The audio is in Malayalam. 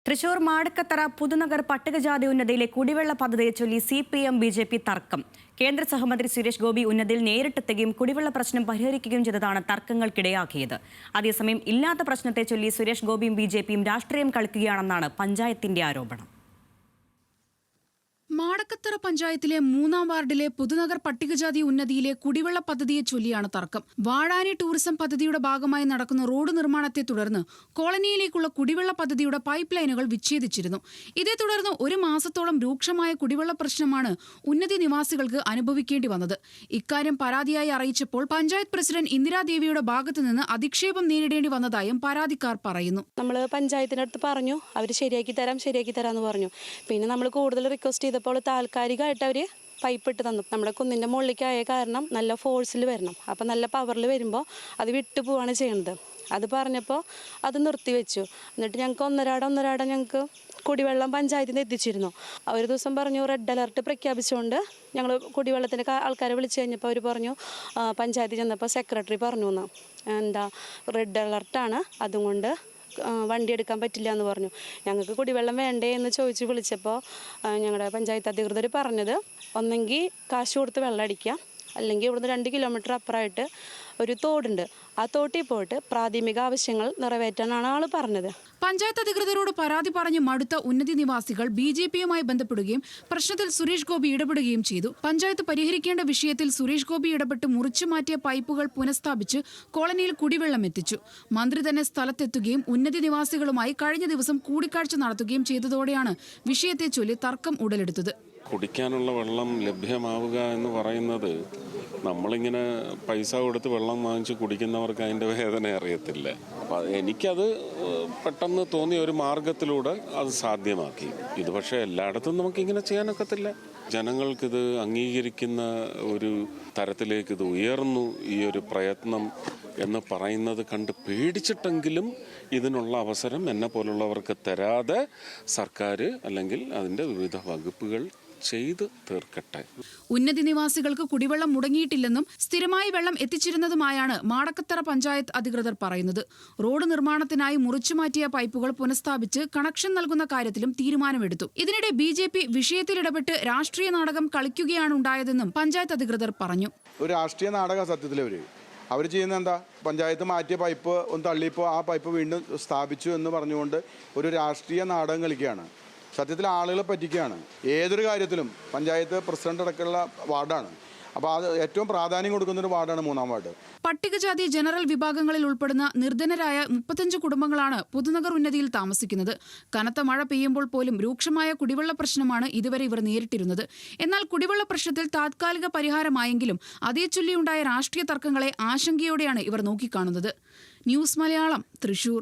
തൃശൂർ മാടക്കത്തറ പുതുനഗർ പട്ടികജാതി ഉന്നതിയിലെ കുടിവെള്ള പദ്ധതിയെ ചൊല്ലി CPM BJP തർക്കം. കേന്ദ്ര സഹമന്ത്രി സുരേഷ് ഗോപി ഉന്നതിയിൽ നേരിട്ടെത്തുകയും കുടിവെള്ള പ്രശ്നം പരിഹരിക്കുകയും ചെയ്തതാണ് തർക്കങ്ങൾക്കിടയാക്കിയത്. അതേസമയം ഇല്ലാത്ത പ്രശ്നത്തെ ചൊല്ലി സുരേഷ് ഗോപിയും BJPയും രാഷ്ട്രീയം കളിക്കുകയാണെന്നാണ് പഞ്ചായത്തിന്റെ ആരോപണം. മാടക്കത്തറ പഞ്ചായത്തിലെ 3-ാം വാർഡിലെ പുതുനഗർ പട്ടികജാതി ഉന്നതിയിലെ കുടിവെള്ള പദ്ധതിയെ ചൊല്ലിയാണ് തർക്കം. വാഴാനി ടൂറിസം പദ്ധതിയുടെ ഭാഗമായി നടക്കുന്ന റോഡ് നിർമ്മാണത്തെ തുടർന്ന് കോളനിയിലേക്കുള്ള കുടിവെള്ള പദ്ധതിയുടെ പൈപ്പ് ലൈനുകൾ വിച്ഛേദിച്ചിരുന്നു. ഇതേ തുടർന്ന് 1 മാസത്തോളം രൂക്ഷമായ കുടിവെള്ള പ്രശ്നമാണ് ഉന്നതി നിവാസികൾക്ക് അനുഭവിക്കേണ്ടി വന്നത്. ഇക്കാര്യം പരാതിയായി അറിയിച്ചപ്പോൾ പഞ്ചായത്ത് പ്രസിഡന്റ് ഇന്ദിരാദേവിയുടെ ഭാഗത്തുനിന്ന് അധിക്ഷേപം നേരിടേണ്ടി വന്നതായും പരാതിക്കാർ പറയുന്നു. നമ്മൾ പഞ്ചായത്തിനടുത്ത് പറഞ്ഞു, അവർ ശരിയാക്കി തരാമെന്ന് പറഞ്ഞു. പിന്നെ നമ്മൾ കൂടുതൽ റിക്വസ്റ്റ് ചെയ്തപ്പോൾ താൽക്കാലികമായിട്ട് അവർ പൈപ്പ് ഇട്ട് തന്നു. നമ്മുടെ കുന്നിൻ്റെ മുകളിലേക്കായ കാരണം നല്ല ഫോഴ്സിൽ വരണം, അപ്പം നല്ല പവറിൽ വരുമ്പോൾ അത് വിട്ടു പോവാണ് ചെയ്യുന്നത്. അത് പറഞ്ഞപ്പോൾ അത് നിർത്തിവെച്ചു. എന്നിട്ട് ഞങ്ങൾക്ക് ഒന്നരാടം ഞങ്ങൾക്ക് കുടിവെള്ളം പഞ്ചായത്തിൽ നിന്ന് എത്തിച്ചിരുന്നു. ഒരു ദിവസം പറഞ്ഞു റെഡ് അലർട്ട് പ്രഖ്യാപിച്ചുകൊണ്ട് ഞങ്ങൾ കുടിവെള്ളത്തിൻ്റെ ആൾക്കാരെ വിളിച്ചു കഴിഞ്ഞപ്പോൾ അവർ പറഞ്ഞു, പഞ്ചായത്തിൽ ചെന്നപ്പോൾ സെക്രട്ടറി പറഞ്ഞു എന്താ റെഡ് അലർട്ടാണ്, അതുകൊണ്ട് വണ്ടി എടുക്കാൻ പറ്റില്ല എന്ന് പറഞ്ഞു. ഞങ്ങൾക്ക് കുടിവെള്ളം വേണ്ടേ എന്ന് ചോദിച്ച് വിളിച്ചപ്പോൾ ഞങ്ങളുടെ പഞ്ചായത്ത് അധികൃതർ പറഞ്ഞത് ഒന്നെങ്കിൽ കാശ് കൊടുത്ത് വെള്ളം അടിക്കുക, അല്ലെങ്കിൽ ഇവിടുന്ന് 2 കിലോമീറ്റർ അപ്പുറമായിട്ട് ഒരു തോടുണ്ട്, ആ തോട്ടിൽ പോയിട്ട് പ്രാഥമിക ആവശ്യങ്ങൾ നിറവേറ്റാനാണ് ആൾ പറഞ്ഞത്. പഞ്ചായത്ത് അധികൃതരോട് പരാതി പറഞ്ഞ് മടുത്ത ഉന്നതി നിവാസികൾ BJPയുമായി ബന്ധപ്പെടുകയും പ്രശ്നത്തിൽ സുരേഷ് ഗോപി ഇടപെടുകയും ചെയ്തു. പഞ്ചായത്ത് പരിഹരിക്കേണ്ട വിഷയത്തിൽ സുരേഷ് ഗോപി ഇടപെട്ട് മുറിച്ചു മാറ്റിയ പൈപ്പുകൾ പുനഃസ്ഥാപിച്ച് കോളനിയിൽ കുടിവെള്ളം എത്തിച്ചു. മന്ത്രി തന്നെ സ്ഥലത്തെത്തുകയും ഉന്നതി നിവാസികളുമായി കഴിഞ്ഞ ദിവസം കൂടിക്കാഴ്ച നടത്തുകയും ചെയ്തതോടെയാണ് വിഷയത്തെ ചൊല്ലി തർക്കം ഉടലെടുത്തത്. കുടിക്കാനുള്ള വെള്ളം ലഭ്യമാവുക എന്ന് പറയുന്നത് നമ്മളിങ്ങനെ പൈസ കൊടുത്ത് വെള്ളം വാങ്ങിച്ച് കുടിക്കുന്നവർക്ക് അതിൻ്റെ വേദന അറിയത്തില്ല. അപ്പം എനിക്കത് പെട്ടെന്ന് തോന്നിയ ഒരു മാർഗത്തിലൂടെ അത് സാധ്യമാക്കി. ഇത് പക്ഷേ എല്ലായിടത്തും നമുക്കിങ്ങനെ ചെയ്യാനൊക്കത്തില്ല. ജനങ്ങൾക്കിത് അംഗീകരിക്കുന്ന ഒരു തരത്തിലേക്ക് ഇത് ഉയർന്നു ഈ ഒരു പ്രയത്നം എന്ന് പറയുന്നത് കണ്ട് പേടിച്ചിട്ടെങ്കിലും ഇതിനുള്ള അവസരം എന്നെ പോലുള്ളവർക്ക് തരാതെ സർക്കാർ അല്ലെങ്കിൽ അതിൻ്റെ വിവിധ വകുപ്പുകൾ ചെയ്ത് തീർക്കട്ടെ. ഉന്നതി നിവാസികൾക്ക് കുടിവെള്ളം മുടങ്ങിയിട്ടില്ലെന്നും സ്ഥിരമായി വെള്ളം എത്തിച്ചിരുന്നതുമായാണ് മാടക്കത്തറ പഞ്ചായത്ത് അധികൃതർ പറയുന്നത്. റോഡ് നിർമ്മാണത്തിനായി മുറിച്ചുമാറ്റിയ പൈപ്പുകൾ പുനഃസ്ഥാപിച്ച് കണക്ഷൻ നൽകുന്ന കാര്യത്തിലും തീരുമാനമെടുത്തു. ഇതിനിടെ BJP വിഷയത്തിലിടപെട്ട് രാഷ്ട്രീയ നാടകം കളിക്കുകയാണ് ഉണ്ടായതെന്നും പഞ്ചായത്ത് അധികൃതർ പറഞ്ഞു. ഒരു രാഷ്ട്രീയ നാടക സത്യത്തിൽ അവർ ചെയ്യുന്ന എന്താ, പഞ്ചായത്ത് മാറ്റിയ പൈപ്പ് ഒന്ന് തള്ളിയപ്പോൾ ആ പൈപ്പ് വീണ്ടും സ്ഥാപിച്ചു എന്ന് പറഞ്ഞുകൊണ്ട് ഒരു രാഷ്ട്രീയ നാടകം കളിക്കുകയാണ്. സത്യത്തിൽ ആളുകളെ പറ്റിക്കുകയാണ്. ഏതൊരു കാര്യത്തിലും പഞ്ചായത്ത് പ്രസിഡന്റ് അടക്കമുള്ള വാർഡാണ്. അപ്പോൾ അത് ഏറ്റവും പ്രാധാന്യം കൊടുക്കുന്നൊരു വാർഡാണ് 3-ാം വാർഡ്. പട്ടികജാതി ജനറൽ വിഭാഗങ്ങളിൽ ഉൾപ്പെടുന്ന നിർധനരായ 35 കുടുംബങ്ങളാണ് പുതുനഗർ ഉന്നതിയിൽ താമസിക്കുന്നത്. കനത്ത മഴ പെയ്യുമ്പോൾ പോലും രൂക്ഷമായ കുടിവെള്ള പ്രശ്നമാണ് ഇതുവരെ ഇവർ നേരിട്ടിരുന്നത്. എന്നാൽ കുടിവെള്ള പ്രശ്നത്തിൽ താത്കാലിക പരിഹാരമായെങ്കിലും അതേ ചൊല്ലിയുണ്ടായ രാഷ്ട്രീയ തർക്കങ്ങളെ ആശങ്കയോടെയാണ് ഇവർ നോക്കിക്കാണുന്നത്. ന്യൂസ് മലയാളം, തൃശൂർ.